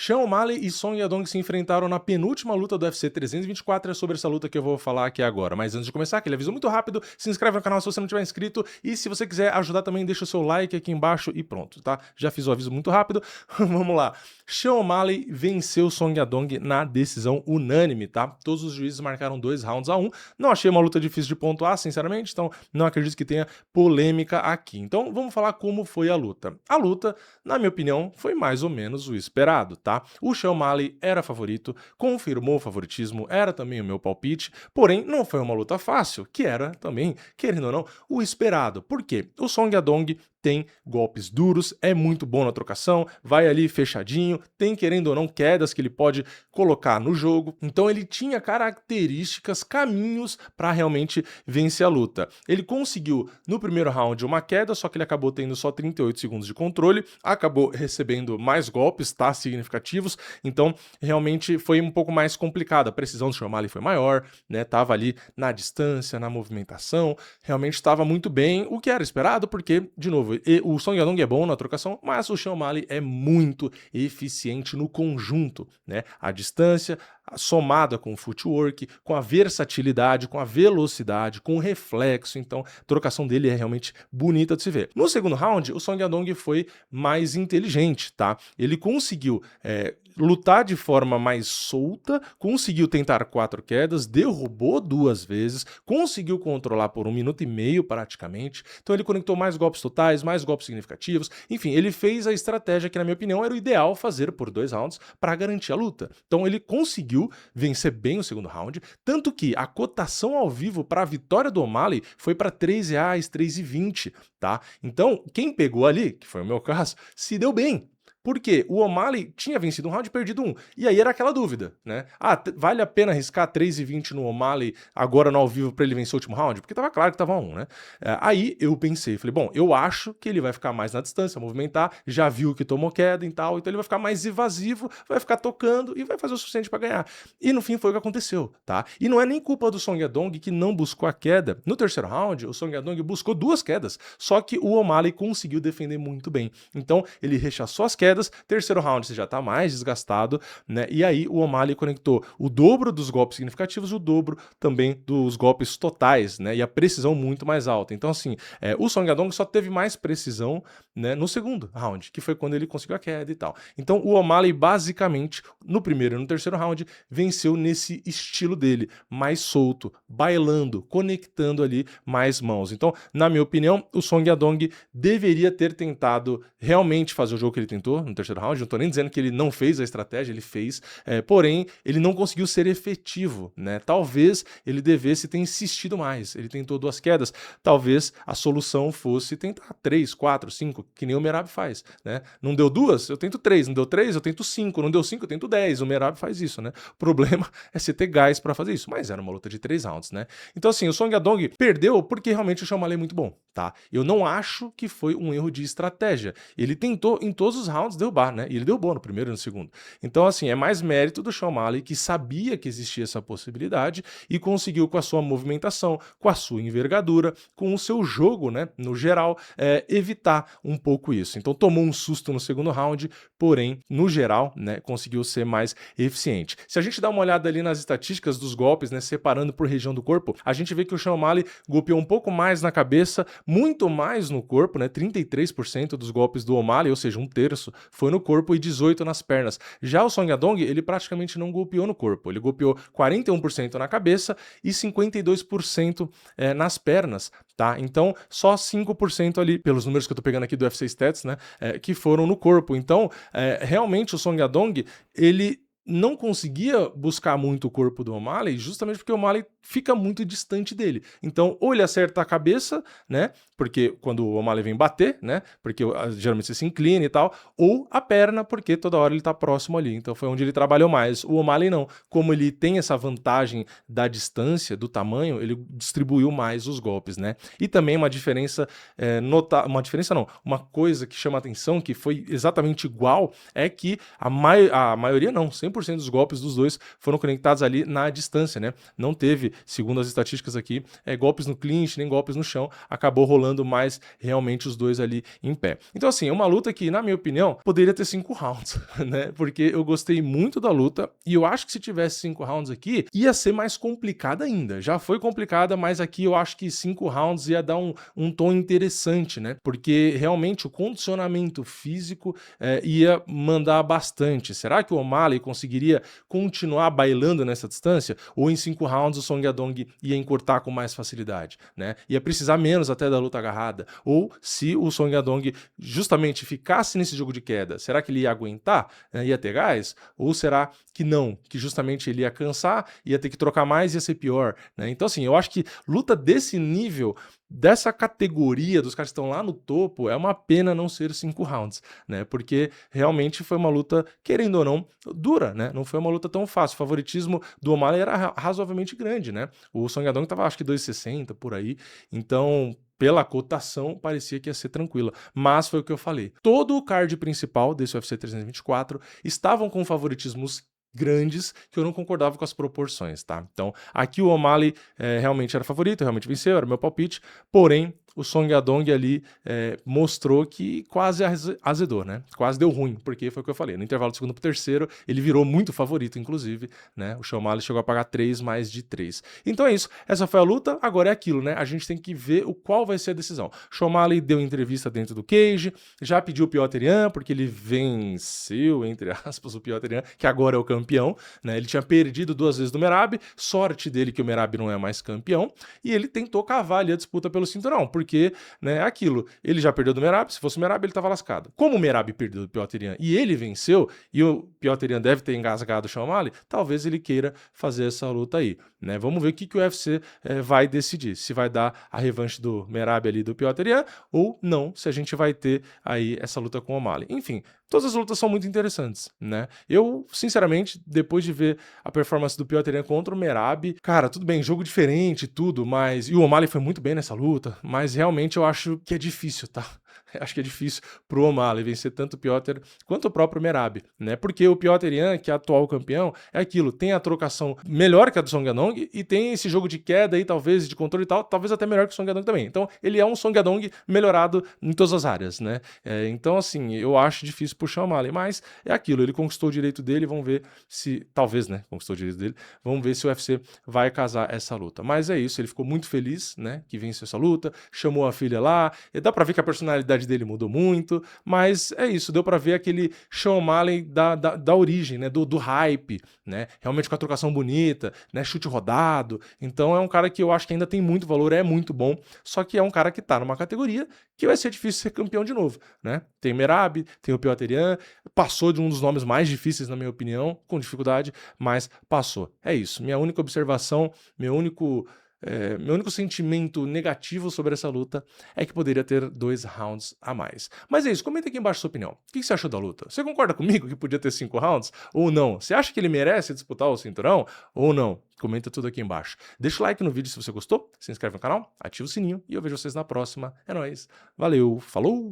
Sean O'Malley e Song Yadong se enfrentaram na penúltima luta do UFC 324, é sobre essa luta que eu vou falar aqui agora. Mas antes de começar, aquele aviso muito rápido, se inscreve no canal se você não tiver inscrito e se você quiser ajudar também, deixa o seu like aqui embaixo e pronto, tá? Já fiz o aviso muito rápido, vamos lá. Sean O'Malley venceu Song Yadong na decisão unânime, tá? Todos os juízes marcaram 2 rounds a 1. Não achei uma luta difícil de pontuar, sinceramente, então não acredito que tenha polêmica aqui. Então vamos falar como foi a luta. A luta, na minha opinião, foi mais ou menos o esperado, tá? O Sean O'Malley era favorito, confirmou o favoritismo, era também o meu palpite, porém não foi uma luta fácil, que era também, querendo ou não, o esperado. Por quê? O Song Yadong tem golpes duros, é muito bom na trocação, vai ali fechadinho, tem, querendo ou não, quedas que ele pode colocar no jogo. Então ele tinha características, caminhos para realmente vencer a luta. Ele conseguiu no primeiro round uma queda, só que ele acabou tendo só 38 segundos de controle, acabou recebendo mais golpes, tá, significativos, então realmente foi um pouco mais complicado. A precisão do Sean O'Malley foi maior, né, tava ali na distância, na movimentação, realmente estava muito bem, o que era esperado, porque, de novo, o Song Yadong é bom na trocação, mas o Sean O'Malley é muito eficiente no conjunto, né? A distância somada com o footwork, com a versatilidade, com a velocidade, com o reflexo, então a trocação dele é realmente bonita de se ver. No segundo round, o Song Yadong foi mais inteligente, tá? Ele conseguiu lutar de forma mais solta, conseguiu tentar 4 quedas, derrubou 2 vezes, conseguiu controlar por 1 minuto e meio praticamente, então ele conectou mais golpes totais, mais golpes significativos, enfim, ele fez a estratégia que, na minha opinião, era o ideal fazer por 2 rounds para garantir a luta. Então ele conseguiu vencer bem o segundo round, tanto que a cotação ao vivo para a vitória do O'Malley foi para R$3, 3,20, tá? Então, quem pegou ali, que foi o meu caso, se deu bem. Porque o O'Malley tinha vencido um round e perdido um. E aí era aquela dúvida, né? Vale a pena arriscar 3,20 no O'Malley agora no ao vivo para ele vencer o último round? Porque tava claro que tava 1, né? Aí eu pensei, falei, bom, eu acho que ele vai ficar mais na distância, movimentar, já viu que tomou queda e tal, então ele vai ficar mais evasivo, vai ficar tocando e vai fazer o suficiente para ganhar. E no fim foi o que aconteceu, tá? E não é nem culpa do Song Yadong que não buscou a queda. No terceiro round, o Song Yadong buscou 2 quedas, só que o O'Malley conseguiu defender muito bem. Então ele rechaçou as quedas. Terceiro round você já tá mais desgastado, né? E aí o O'Malley conectou o dobro dos golpes significativos e o dobro também dos golpes totais, né? E a precisão muito mais alta. Então, assim, o Song Yadong só teve mais precisão, né, no segundo round, que foi quando ele conseguiu a queda e tal. Então, o O'Malley, basicamente, no primeiro e no terceiro round, venceu nesse estilo dele, mais solto, bailando, conectando ali mais mãos. Então, na minha opinião, o Song Yadong deveria ter tentado realmente fazer o jogo que ele tentou no terceiro round. Não tô nem dizendo que ele não fez a estratégia, ele fez, porém, ele não conseguiu ser efetivo, né? Talvez ele devesse ter insistido mais. Ele tentou 2 quedas, talvez a solução fosse tentar 3, 4, 5, que nem o Merab faz, né? Não deu 2, eu tento 3, não deu 3, eu tento 5, não deu 5, eu tento 10. O Merab faz isso, né? O problema é você ter gás pra fazer isso, mas era uma luta de 3 rounds, né? Então, assim, o Song Yadong perdeu porque realmente o Sean O'Malley é muito bom, tá? Eu não acho que foi um erro de estratégia. Ele tentou em todos os rounds derrubar, né? E ele derrubou no primeiro e no segundo. Então, assim, é mais mérito do Sean O'Malley, que sabia que existia essa possibilidade e conseguiu, com a sua movimentação, com a sua envergadura, com o seu jogo, né, no geral, evitar um pouco isso. Então, tomou um susto no segundo round, porém, no geral, né, conseguiu ser mais eficiente. Se a gente dá uma olhada ali nas estatísticas dos golpes, né, separando por região do corpo, a gente vê que o Sean O'Malley golpeou um pouco mais na cabeça, muito mais no corpo, né, 33% dos golpes do O'Malley, ou seja, 1/3, foi no corpo e 18% nas pernas. Já o Song Yadong, ele praticamente não golpeou no corpo, ele golpeou 41% na cabeça e 52% nas pernas, tá? Então, só 5% ali, pelos números que eu tô pegando aqui do UFC Stats, né, que foram no corpo. Então, realmente o Song Yadong, ele não conseguia buscar muito o corpo do O'Malley, justamente porque o O'Malley fica muito distante dele. Então, ou ele acerta a cabeça, né? Porque quando o O'Malley vem bater, né? Porque geralmente você se inclina e tal, ou a perna, porque toda hora ele tá próximo ali. Então foi onde ele trabalhou mais. O O'Malley não. Como ele tem essa vantagem da distância, do tamanho, ele distribuiu mais os golpes, né? E também uma diferença, uma diferença não, uma coisa que chama atenção, que foi exatamente igual, é que a maioria não, 100% 100% dos golpes dos dois foram conectados ali na distância, né? Não teve, segundo as estatísticas aqui, golpes no clinch, nem golpes no chão, acabou rolando mais realmente os dois ali em pé. Então assim, é uma luta que, na minha opinião, poderia ter 5 rounds, né? Porque eu gostei muito da luta e eu acho que se tivesse 5 rounds aqui, ia ser mais complicada ainda. Já foi complicada, mas aqui eu acho que 5 rounds ia dar um tom interessante, né? Porque realmente o condicionamento físico ia mandar bastante. Será que o O'Malley conseguiria continuar bailando nessa distância? Ou em 5 rounds o Song Yadong ia encurtar com mais facilidade, né? Ia precisar menos até da luta agarrada. Ou se o Song Yadong justamente ficasse nesse jogo de queda, será que ele ia aguentar? Ia ter gás? Ou será que não? Que justamente ele ia cansar, ia ter que trocar mais, ia ser pior, né? Então assim, eu acho que luta desse nível, dessa categoria dos caras que estão lá no topo, é uma pena não ser 5 rounds, né? Porque realmente foi uma luta, querendo ou não, dura, né? Não foi uma luta tão fácil. O favoritismo do O'Malley era razoavelmente grande, né? O Song Yadong tava acho que 2,60 por aí. Então, pela cotação, parecia que ia ser tranquila. Mas foi o que eu falei. Todo o card principal desse UFC 324 estavam com favoritismos grandes que eu não concordava com as proporções, tá? Então, aqui o O'Malley realmente era favorito, realmente venceu, era meu palpite, porém, o Song Yadong ali mostrou que quase azedou, né? Quase deu ruim, porque foi o que eu falei. No intervalo do segundo pro terceiro, ele virou muito favorito, inclusive, né? O O'Malley chegou a pagar 3 mais de 3. Então é isso. Essa foi a luta. Agora é aquilo, né? A gente tem que ver qual vai ser a decisão. O O'Malley deu entrevista dentro do cage, já pediu o Petr Yan, porque ele venceu, entre aspas, o Petr Yan, que agora é o campeão, né? Ele tinha perdido 2 vezes do Merab, sorte dele que o Merab não é mais campeão, e ele tentou cavar ali a disputa pelo cinturão, porque, né, aquilo, ele já perdeu do Merab, se fosse o Merab ele tava lascado. Como o Merab perdeu do Petr Yan e ele venceu, e o Petr Yan deve ter engasgado o Sean O'Malley, talvez ele queira fazer essa luta aí, né? Vamos ver o que o UFC vai decidir, se vai dar a revanche do Merab ali do Petr Yan, ou não, se a gente vai ter aí essa luta com o O'Malley. Enfim, todas as lutas são muito interessantes, né? Eu, sinceramente, depois de ver a performance do Petr Yan contra o Merab, cara, tudo bem, jogo diferente e tudo, mas... E o O'Malley foi muito bem nessa luta, mas realmente eu acho que é difícil, tá? Acho que é difícil pro O'Malley vencer tanto o Petr quanto o próprio Merab, né? Porque o Petr Yan, que é atual campeão, é aquilo, tem a trocação melhor que a do Song Yadong e tem esse jogo de queda aí, talvez, de controle e tal, talvez até melhor que o Song Yadong também. Então, ele é um Song Yadong melhorado em todas as áreas, né? Então, assim, eu acho difícil puxar o O'Malley, mas é aquilo, ele conquistou o direito dele, vamos ver se, talvez, né, conquistou o direito dele, vamos ver se o UFC vai casar essa luta. Mas é isso, ele ficou muito feliz, né, que venceu essa luta, chamou a filha lá, e dá pra ver que a personalidade dele mudou muito, mas é isso, deu pra ver aquele Sean O'Malley da origem, né, do hype, né, realmente com a trocação bonita, né, chute rodado, então é um cara que eu acho que ainda tem muito valor, é muito bom, só que é um cara que tá numa categoria que vai ser difícil ser campeão de novo, né, tem o Merab, tem o Petr Yan, passou de um dos nomes mais difíceis na minha opinião, com dificuldade, mas passou, é isso, minha única observação, meu único sentimento negativo sobre essa luta é que poderia ter 2 rounds a mais. Mas é isso, comenta aqui embaixo a sua opinião. O que você achou da luta? Você concorda comigo que podia ter 5 rounds ou não? Você acha que ele merece disputar o cinturão ou não? Comenta tudo aqui embaixo. Deixa o like no vídeo se você gostou, se inscreve no canal, ativa o sininho e eu vejo vocês na próxima. É nóis, valeu, falou!